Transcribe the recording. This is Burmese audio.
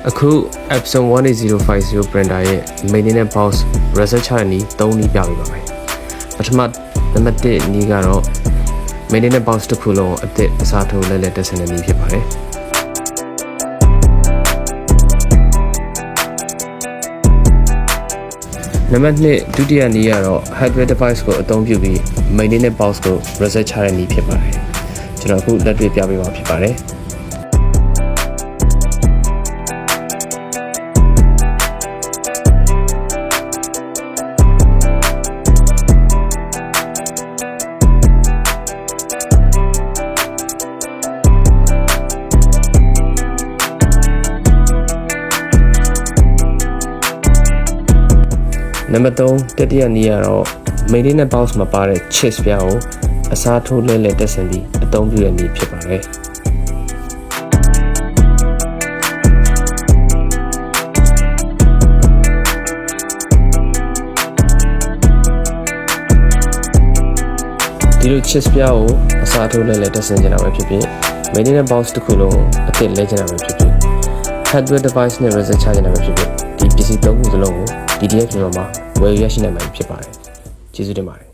အခု Epson 18050 printer ရဲ့ maintenance box reset ချတဲ့နည်း3နည်းပြပေးပါမယ်ပထမနံပါတ်1နည်းကတော့ maintenance box တစ်ခုလုံးအသစ်အစားထိုးလဲတက်ဆင်တဲ့နည်းဖြစ်ပါတယ်နံပါတ်2ဒုတိယနည်းကတော့ hardware device ကိုအသုံးပြုပြီး maintenance box ကို reset ချတဲ့နည်းဖြစ်ပါတယ်ကျွန်တော်အခုလက်တွေ့ပြပေးမှာဖြစ်ပါတယ်နံပါတ်3တတိယနည်းကတော့ maintenance box မှာပါတဲ့ chips ပြားကိုအစားထိုးလဲတက်ဆင်ပြီးအသုံးပြုတဲ့နည်းဖြစ်ပါတယ်ဒီလို chips ပြားကိုအစားထိုးလဲတက်ဆင်ကြတာပဲဖြစ်ဖြစ် maintenance box တစ်ခုလုံးအသစ်လဲကြတာပဲဖြစ်ဖြစ် hardware device နဲ့ reset ချကြတာပဲဖြစ်ဖြစ်ဒီပစ္စည်း3ခုစလုံးကို PDF ကျွန်တော်မှာဝယ်ရရှိနိုင်မှာဖြစ်ပါတယ်ကျေးဇူးတင်ပါတယ်